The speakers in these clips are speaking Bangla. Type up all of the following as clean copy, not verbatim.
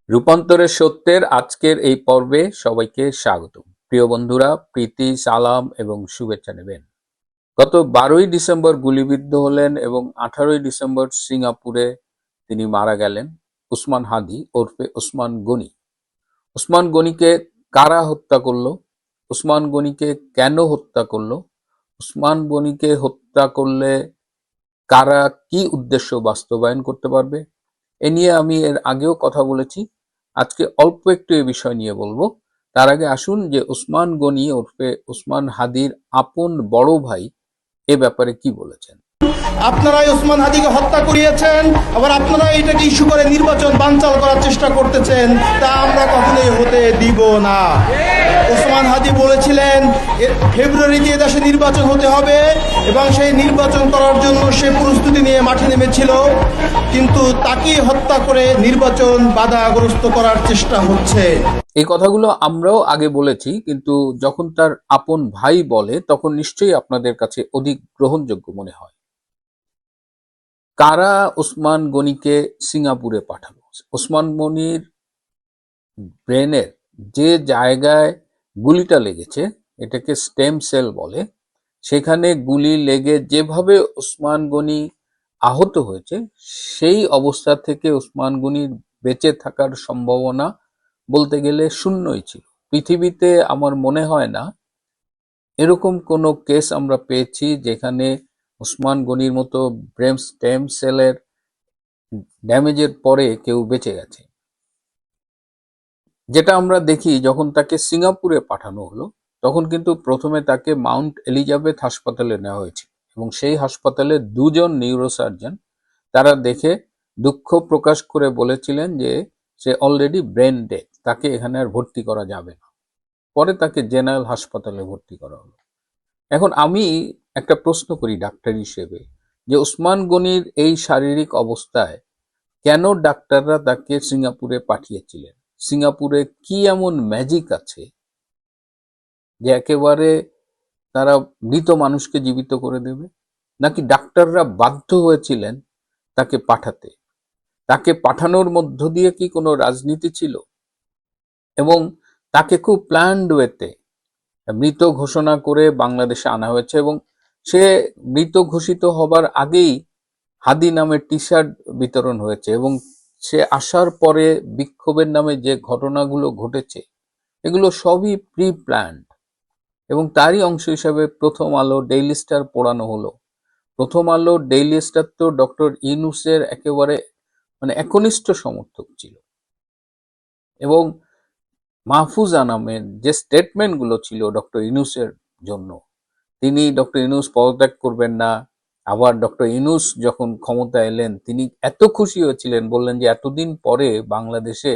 রূপান্তরের সত্যের আজকের এই পর্বে সবাইকে স্বাগত। প্রিয় বন্ধুরা, প্রীতি, সালাম এবং শুভেচ্ছা নেবেন। গত 12ই ডিসেম্বর গুলিবিদ্ধ হলেন এবং 18ই ডিসেম্বর সিঙ্গাপুরে তিনি মারা গেলেন উসমান হাদি ওরফে ওসমান গনি। ওসমান গনিকে কারা হত্যা করলো? ওসমান গনিকে কেন হত্যা করলো? ওসমান গনিকে হত্যা করলে কারা কি উদ্দেশ্য বাস্তবায়ন করতে পারবে? এ নিয়ে আমি এর আগেও কথা বলেছি। আজকে অল্প একটু এ বিষয় নিয়ে বলবো। তার আগে আসুন যে ওসমান গনি ওরফে ওসমান হাদির আপন বড় ভাই এ ব্যাপারে কি বলেছেন। আপনারাই ওসমান হাদিকে হত্যা করিয়েছেন, আবার আপনারা এটাকে ইস্যু করে নির্বাচন বানচাল করার চেষ্টা করতেছেন। তা আমরা কখনোই হতে দিব না। ওসমান হাদি বলেছিলেন ফেব্রুয়ারিতে দেশে নির্বাচন হতে হবে এবং সেই নির্বাচন করার জন্য সে প্রস্তুতি নিয়ে মাঠে নেমেছিল, কিন্তু তাকে হত্যা করে নির্বাচন বাধাগ্রস্ত করার চেষ্টা হচ্ছে। এই কথাগুলো আমরাও আগে বলেছি, কিন্তু যখন তার আপন ভাই বলে তখন নিশ্চয়ই আপনাদের কাছে অধিক গ্রহণযোগ্য মনে হয়। কারা ওসমান গনিকে সিঙ্গাপুরে পাঠালো? ওসমান গনির ব্রেনের যে জায়গায় গুলিটা লেগেছে, এটাকে স্টেম সেল বলে, সেখানে গুলি লেগে যেভাবে ওসমান গনি আহত হয়েছে, সেই অবস্থা থেকে ওসমান গনির বেঁচে থাকার সম্ভাবনা বলতে গেলে শূন্যই ছিল। পৃথিবীতে আমার মনে হয় না এরকম কোনো কেস আমরা পেয়েছি যেখানে ওসমান গনির মতো ব্রেন স্টেম সেলের ড্যামেজের পরে কেউ বেঁচে গেছে। যেটা আমরা দেখি, যখন তাকে সিঙ্গাপুরে পাঠানো হলো তখন কিন্তু প্রথমে তাকে মাউন্ট এলিজাবেথ হাসপাতালে নেওয়া হয়েছিল এবং সেই হাসপাতালে দুজন নিউরোসার্জন তারা দেখে দুঃখ প্রকাশ করে বলেছিলেন যে সে অলরেডি ব্রেন ডেড, তাকে এখানে আর ভর্তি করা যাবে না। পরে তাকে জেনারেল হাসপাতালে ভর্তি করা হলো। এখন আমি একটা প্রশ্ন করি ডাক্তার হিসেবে, যে ওসমান গনির এই শারীরিক অবস্থায় কেন ডাক্তাররা তাকে সিঙ্গাপুরে পাঠিয়েছিলেন? সিঙ্গাপুরে কি এমন ম্যাজিক আছে যে একেবারে তারা মৃত মানুষকে জীবিত করে দেবে? নাকি ডাক্তাররা বাধ্য হয়েছিলেন তাকে পাঠাতে? তাকে পাঠানোর মধ্য দিয়ে কি কোনো রাজনীতি ছিল? এবং তাকে খুব প্ল্যান্ড ওয়েতে মৃত ঘোষণা করে বাংলাদেশে আনা হয়েছে এবং সে মৃত ঘোষিত হবার আগেই হাদি নামে টি শার্ট বিতরণ হয়েছে এবং সে আসার পরে বিক্ষোভের নামে যে ঘটনাগুলো ঘটেছে এগুলো সবই প্রি প্ল্যান্ড। এবং তারই অংশ হিসাবে প্রথম আলো, ডেইলি স্টার পোড়ানো হলো। প্রথম আলো, ডেইলি স্টার তো ডক্টর ইউনূসের একেবারে একনিষ্ঠ সমর্থক ছিল এবং মাহফুজ আনামের যে স্টেটমেন্ট গুলো ছিল ডক্টর ইউনূসের জন্য, তিনি ডক্টর ইউনূস পদত্যাগ করবেন না, আবার ডক্টর ইউনূস যখন ক্ষমতা এলেন তিনি এত খুশি হয়েছিলেন, বললেন যে এতদিন পরে বাংলাদেশে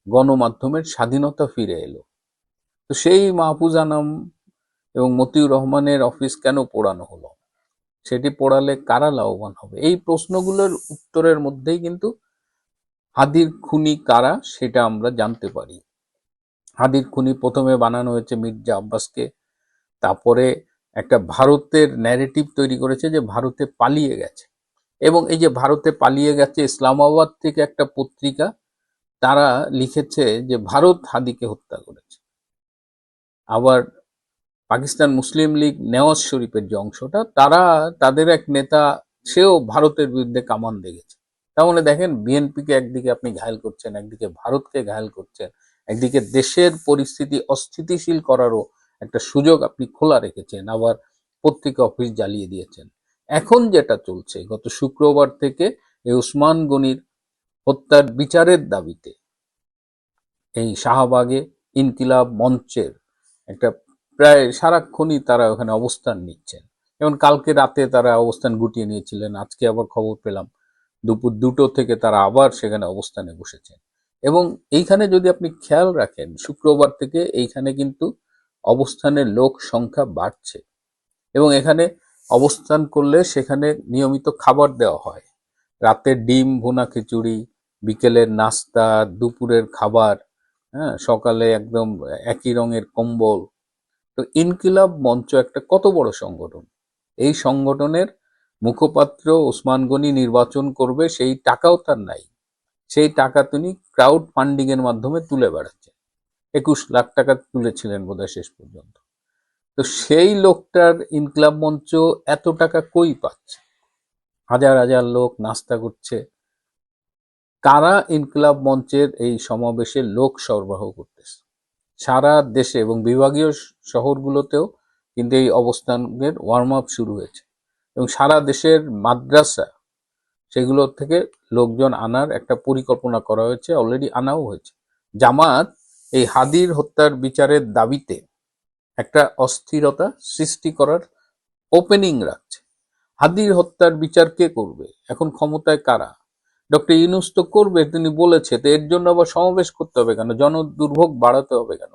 গণমাধ্যমের স্বাধীনতা ফিরে এলো। তো সেই মাহফুজ আনাম এবং মতিউর রহমানের অফিস কেন পোড়ানো হলো? সেটি পোড়ালে কারা লাভবান হবে? এই প্রশ্নগুলোর উত্তরের মধ্যেই কিন্তু হাদির খুনি কারা সেটা আমরা জানতে পারি। হাদির খুনি প্রথমে বানানো হয়েছে মির্জা আব্বাসকে, তারপরে একটা ভারতের ন্যারেটিভ তৈরি করেছে যে ভারতে পালিয়ে গেছে, এবং এই যে ভারতে পালিয়ে গেছে, ইসলামাবাদ থেকে একটা পত্রিকা তারা লিখেছে যে ভারত হাদিকে হত্যা করেছে। আবার পাকিস্তান মুসলিম লীগ নেওয়াজ শরীফের যে অংশটা, তারা তাদের এক নেতা সেও ভারতের বিরুদ্ধে কামান দেখেছে। তার মানে দেখেন, বিএনপিকে একদিকে আপনি ঘায়েল করছেন, একদিকে ভারতকে ঘায়েল করছেন, একদিকে দেশের পরিস্থিতি অস্থিতিশীল করারও একটা সুযোগ আপনি খোলা রেখেছেন, আবার পত্রিকা অফিস জ্বালিয়ে দিয়েছেন। এখন যেটা চলছে, গত শুক্রবার থেকে এই ওসমান গনির হত্যার বিচারের দাবিতে এই শাহবাগে ইনকিলাব মঞ্চের একটা প্রায় সারাক্ষণই তারা ওখানে অবস্থান নিচ্ছেন। যেমন কালকে রাতে তারা অবস্থান গুটিয়ে নিয়েছিলেন, আজকে আবার খবর পেলাম দুপুর 2টো থেকে তারা আবার সেখানে অবস্থানে বসেছেন। এবং এইখানে যদি আপনি খেয়াল রাখেন, শুক্রবার থেকে এইখানে কিন্তু অবস্থানের লোক সংখ্যা বাড়ছে এবং এখানে অবস্থান করলে সেখানে নিয়মিত খাবার দেওয়া হয়। রাতের ডিম ভুনা খিচুড়ি, বিকেলের নাস্তা, দুপুরের খাবার, হ্যাঁ, সকালে একদম একই রঙের কম্বল। তো ইনকিলাব মঞ্চ একটা কত বড় সংগঠন, এই সংগঠনের মুখপাত্র ওসমান গনি নির্বাচন করবে সেই টাকাও তার নাই। সেই টাকা তিনি ক্রাউড ফান্ডিং এর মাধ্যমে তুলে বেড়াচ্ছেন। 21 লাখ টাকা তুলেছিলেন বোধহয় শেষ পর্যন্ত। তো সেই লোকটার ইনকলাব মঞ্চ এত টাকা কই পাচ্ছে? হাজার হাজার লোক নাস্তা করছে। কারা ইনকলাব মঞ্চের এই সমাবেশে লোক সরবরাহ করতেছে? সারা দেশে এবং বিভাগীয় শহরগুলোতেও কিন্তু এই অবস্থানের ওয়ার্ম আপ শুরু হয়েছে, এবং সারা দেশের মাদ্রাসা সেগুলো থেকে লোকজন আনার একটা পরিকল্পনা করা হয়েছে, অলরেডি আনাও হয়েছে। জামাত এই হাদির হত্যার বিচারের দাবিতে একটা অস্থিরতা সৃষ্টি করার ওপেনিং রাখছে। হাদির হত্যার বিচার কে করবে? এখন ক্ষমতায় কারা? ডক্টর ইউনূস তো করবে, তিনি বলেছে, তো এর জন্য আবার সমাবেশ করতে হবে কেন? জনদুর্ভোগ বাড়াতে হবে কেন?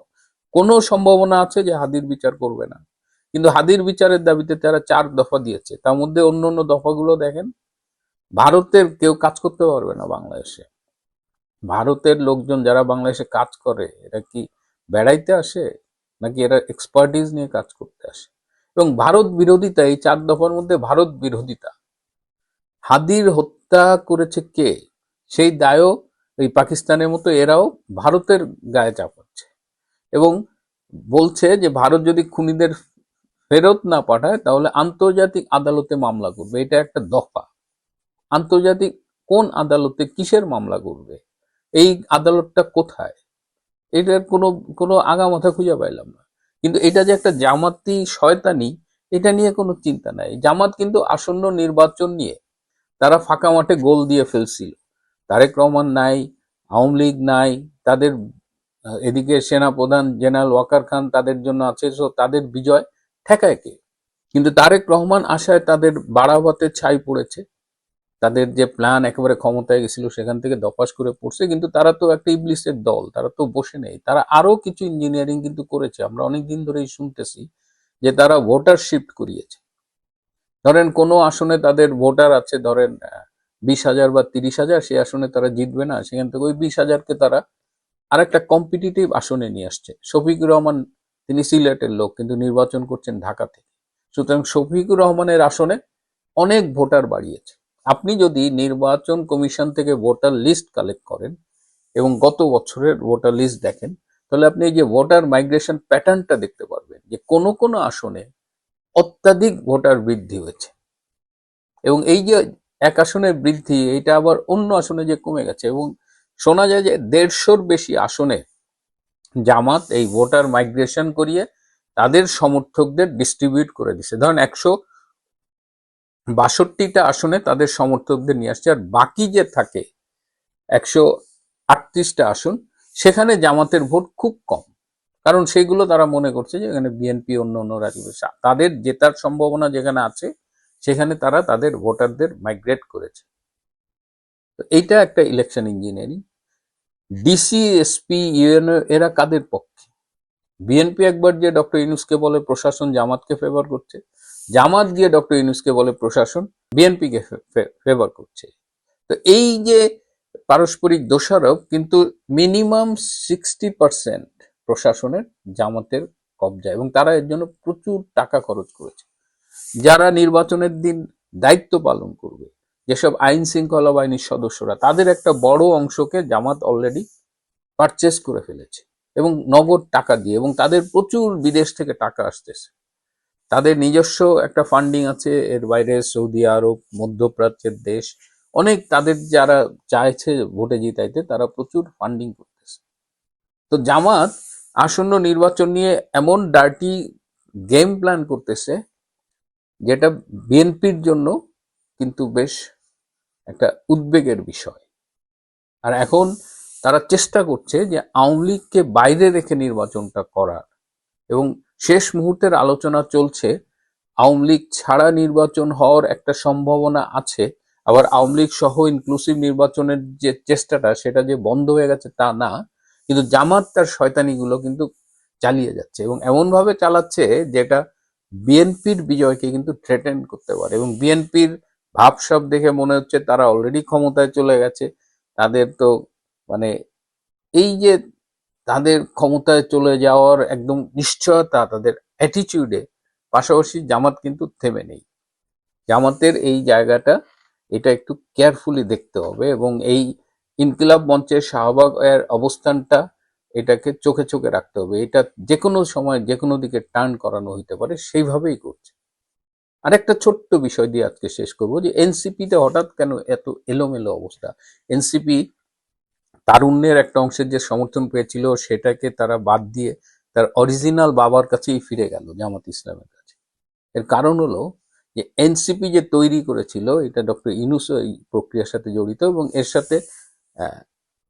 কোনো সম্ভাবনা আছে যে হাদির বিচার করবে না? কিন্তু হাদির বিচারের দাবিতে তারা 4 দফা দিয়েছে। তার মধ্যে অন্য অন্য দফাগুলো দেখেন। ভারতের কেউ কাজ করতে পারবে না বাংলাদেশে। ভারতের লোকজন যারা বাংলাদেশে কাজ করে, এরা কি বেড়াইতে আসে নাকি এরা এক্সপার্টিস নিয়ে কাজ করতে আসে? এবং ভারত বিরোধিতা, এই 4 দফার মধ্যে ভারত বিরোধিতা। হাদির হত্যা করেছে কে, সেই দায়ও এই পাকিস্তানের মতো এরাও ভারতের গায়ে চাপাচ্ছে, এবং বলছে যে ভারত যদি খুনিদের ফেরত না পাঠায় তাহলে আন্তর্জাতিক আদালতে মামলা করবে। এটা একটা দফা। আন্তর্জাতিক কোন আদালতে কিসের মামলা করবে? এই আদালতটা কোথায়? এটার কোনো কোনো আগা মাথা খুঁজে পাইলাম না। কিন্তু এটা যে একটা জামাতি শয়তানি, এটা নিয়ে কোনো চিন্তা নাই। জামাত কিন্তু আসন্ন নির্বাচন নিয়ে তারা ফাঁকা মাঠে গোল দিয়ে ফেলছিল। তারেক রহমান নাই, আওয়ামী লীগ নাই, তাদের এদিকে সেনাপ্রধান জেনারেল ওয়াকার খান তাদের জন্য আছে, সো তাদের বিজয় ঠেকায় কে? কিন্তু তারেক রহমান আসায় তাদের বাড়াবাতে ছাই পড়েছে। তাদের যে প্ল্যান একেবারে ক্ষমতায় গেছিল সেখান থেকে দপাস করে পড়ছে। কিন্তু তারা তো একটা ইবলিসের দল, তারা তো বসে নেই। তারা আরো কিছু ইঞ্জিনিয়ারিং কিন্তু করেছে। আমরা অনেকদিন ধরেই শুনতেছি যে তারা ভোটার শিফট করিয়েছে। ধরেন কোনো আসনে তাদের ভোটার আছে ধরেন 20,000 বা 30,000, সেই আসনে তারা জিতবে না, সেখান থেকে ওই 20,000-কে তারা আরেকটা কম্পিটিটিভ আসনে নিয়ে আসছে। শফিকুর রহমান তিনি সিলেটের লোক, কিন্তু নির্বাচন করছেন ঢাকা থেকে। সুতরাং শফিকুর রহমানের আসনে অনেক ভোটার বাড়িয়েছে। আপনি যদি নির্বাচন কমিশন থেকে ভোটার লিস্ট কালেক্ট করেন এবং গত বছরের ভোটার লিস্ট দেখেন, তাহলে আপনি এই যে ভোটার মাইগ্রেশন প্যাটার্নটা দেখতে পারবেন যে কোনো কোনো আসনে অত্যাধিক ভোটার বৃদ্ধি হয়েছে, এবং এই যে এক আসনের বৃদ্ধি, এটা আবার অন্য আসনে যে কমে গেছে। এবং শোনা যায় যে 150-র বেশি আসনে জামাত এই ভোটার মাইগ্রেশন করিয়ে তাদের সমর্থকদের ডিস্ট্রিবিউট করে দিছে। ধরেন 162টা আসনে তাদের সমর্থকদের নিয়ে আসছে, আর বাকি যে থাকে 138টা আসন, সেখানে জামাতের ভোট খুব কম। কারণ সেগুলো তারা মনে করছে যে এখানে বিএনপি অন্য অন্য রাজনীতি তাদের জেতার সম্ভাবনা যেখানে আছে, সেখানে তারা তাদের ভোটারদের মাইগ্রেট করেছে। তো এইটা একটা election engineering. DC, SP, UNO এরা কাদের পক্ষে? বিএনপি একবার যে ডক্টর ইউনূসকে বলে প্রশাসন জামাতকে ফেভার করছে, জামাত গিয়ে ডক্টর ইউনূসকে বলে প্রশাসন বিএনপিকে ফেভার করছে। তো এই যে পারস্পরিক দোষারোপ, কিন্তু মিনিমাম 60% প্রশাসনের জামাতের কবজা, এবং তারা এর জন্য প্রচুর টাকা খরচ করেছে। যারা নির্বাচনের দিন দায়িত্ব পালন করবে, যেসব আইন শৃঙ্খলা বাহিনীর সদস্যরা, তাদের একটা বড় অংশকে জামাত অলরেডি পারচেস করে ফেলেছে, এবং নগদ টাকা দিয়ে, এবং তাদের প্রচুর বিদেশ থেকে টাকা আসতেছে। তাদের নিজস্ব একটা ফান্ডিং আছে, এর বাইরে সৌদি আরব, মধ্যপ্রাচ্যের দেশ অনেক, তাদের যারা চাইছে ভোটে জিতাইতে, তারা প্রচুর ফান্ডিং করতেছে। তো জামাত আসন্ন নির্বাচন নিয়ে এমন ডার্টি গেম প্ল্যান করতেছে, যেটা বিএনপির জন্য কিন্তু বেশ একটা উদ্বেগের বিষয়। আর এখন তারা চেষ্টা করছে যে আওয়ামী লীগকে বাইরে রেখে নির্বাচনটা করার, এবং শেষ মুহূর্তের আলোচনা চলছে আওয়ামী লীগ ছাড়া নির্বাচন হওয়ার একটা সম্ভাবনা আছে। আবার আওয়ামী লীগ সহ ইনক্লুসিভ নির্বাচনের যে চেষ্টাটা, সেটা যে বন্ধ হয়ে গেছে তা না, কিন্তু জামাত তার শয়তানিগুলো কিন্তু চালিয়ে যাচ্ছে, এবং এমনভাবে চালাচ্ছে যেটা বিএনপির বিজয়কে কিন্তু থ্রেটেন করতে পারে। এবং বিএনপির ভাবসাব দেখে মনে হচ্ছে তারা অলরেডি ক্ষমতায় চলে গেছে। তাদের তো মানে এই যে তাদের ক্ষমতায় চলে যাওয়ার একদম নিশ্চয়তা তাদের অ্যাটিটিউডে, পাশাপাশি জামাত কিন্তু থেমে নেই। জামাতের এই জায়গাটা, এটা একটু কেয়ারফুলি দেখতে হবে, এবং এই ইনকিলাব মঞ্চের শাহবাগের অবস্থানটা এটাকে চোখে চোখে রাখতে হবে। এটা যে কোনো সময় যে কোনো দিকে টার্ন করানো হইতে পারে, সেইভাবেই করছে। আর একটা ছোট্ট বিষয় দিয়ে আজকে শেষ করব, যে এনসিপিতে হঠাৎ কেন এত এলোমেলো অবস্থা। এনসিপি তারুণ্যের একটা অংশের যে সমর্থন পেয়েছিল সেটাকে তারা বাদ দিয়ে তার অরিজিনাল বাবার কাছেই ফিরে গেল, জামাত ইসলামের কাছে। এর কারণ হলো যে এনসিপি যে তৈরি করেছিল, এটা ডক্টর ইউনূসও এই প্রক্রিয়ার সাথে জড়িত, এবং এর সাথে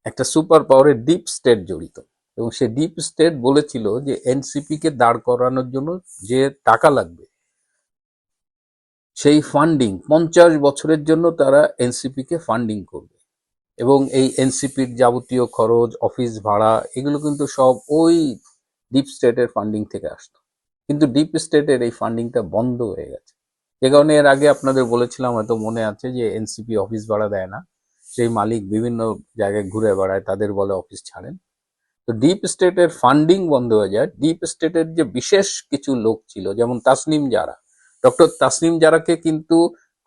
একটা সুপার পাওয়ারের ডিপ স্টেট জড়িত। এবং সে ডিপ স্টেট বলেছিল যে এনসিপি কে দাঁড় করানোর জন্য যে টাকা লাগবে, সেই ফান্ডিং 50 বছরের জন্য তারা এনসিপি কে ফান্ডিং করবে। এবং এই এনসিপির যাবতীয় খরচ, অফিস ভাড়া, এগুলো কিন্তু সব ওই ডিপ স্টেটের ফান্ডিং থেকে আসতো। কিন্তু ডিপ স্টেটের এই ফান্ডিংটা বন্ধ হয়ে গেছে, যে কারণে এর আগে আপনাদের বলেছিলাম, হয়তো মনে আছে, যে এনসিপি অফিস ভাড়া দেয় না, সেই মালিক বিভিন্ন জায়গায় ঘুরে বেড়ায়, তাদের বলে অফিস ছাড়েন। তো ডিপ স্টেটের ফান্ডিং বন্ধ হয়ে যায়। ডিপ স্টেটের যে বিশেষ কিছু লোক ছিল, যেমন তাসনিম জারা, ডক্টর তাসনিম জারাকে কিন্তু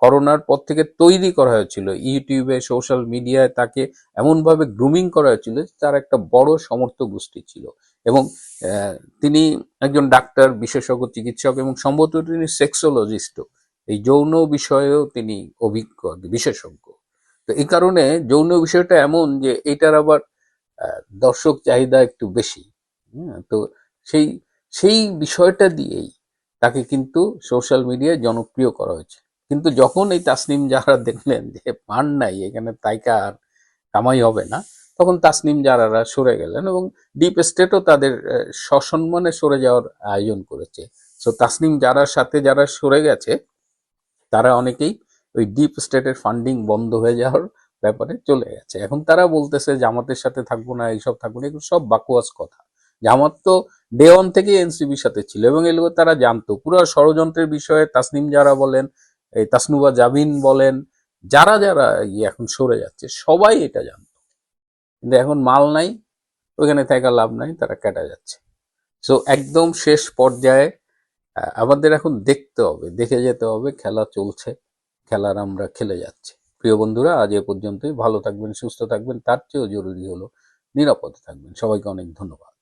করোনার পর থেকে তৈরি করা হয়েছিল, ইউটিউবে, সোশ্যাল মিডিয়ায় তাকে এমনভাবে গ্রুমিং করা হয়েছিল যে তার একটা বড় সমর্থক গোষ্ঠী ছিল। এবং তিনি একজন ডাক্তার, বিশেষজ্ঞ চিকিৎসক, এবং সম্ভবত তিনি সেক্সোলজিস্টও, এই যৌন বিষয়েও তিনি অভিজ্ঞ, বিশেষজ্ঞ। তো এই কারণে যৌন বিষয়টা এমন যে এটার আবার দর্শক চাহিদা একটু বেশি। তো সেই সেই বিষয়টা দিয়েই তাকে কিন্তু সোশ্যাল মিডিয়ায় জনপ্রিয় করা হয়েছে। কিন্তু যখন এই তাসনিম জারা দেখলেন যে পান নাই, এখানে তাইকা আর কামাই হবে না, তখন তাসনিম জারারা সরে গেলেন, এবং ডিপ স্টেটও তাদের সসম্মানে সরে যাওয়ার আয়োজন করেছে। সো তাসনিম জারার সাথে যারা সরে গেছে তারা অনেকেই ওই ডিপ স্টেটের ফান্ডিং বন্ধ হয়ে যাওয়ার ব্যাপারে চলে গেছে। এখন তারা বলতেছে জামাতের সাথে থাকবো না, এইসব থাকবো না, এগুলো সব বাকোয়াস কথা। জামাত তো ডে ওয়ান থেকে এনসিপির সাথে ছিল, এবং এগুলো তারা জানতো। পুরো ষড়যন্ত্রের বিষয়ে তাসনিম যারা বলেন, এই তাসনুবা জাবিন বলেন, যারা যারা এখন সরে যাচ্ছে, সবাই এটা জানতো। কিন্তু এখন মাল নাই, ওইখানে থাকা লাভ নাই, তারা কেটে যাচ্ছে। সো একদম শেষ পর্যায়ে আমাদের এখন দেখতে হবে, দেখে যেতে হবে, খেলা চলছে, খেলার আমরা খেলে যাচ্ছি। প্রিয় বন্ধুরা, আজ এ পর্যন্তই। ভালো থাকবেন, সুস্থ থাকবেন, তার চেয়েও জরুরি হলো নিরাপদে থাকবেন। সবাইকে অনেক ধন্যবাদ।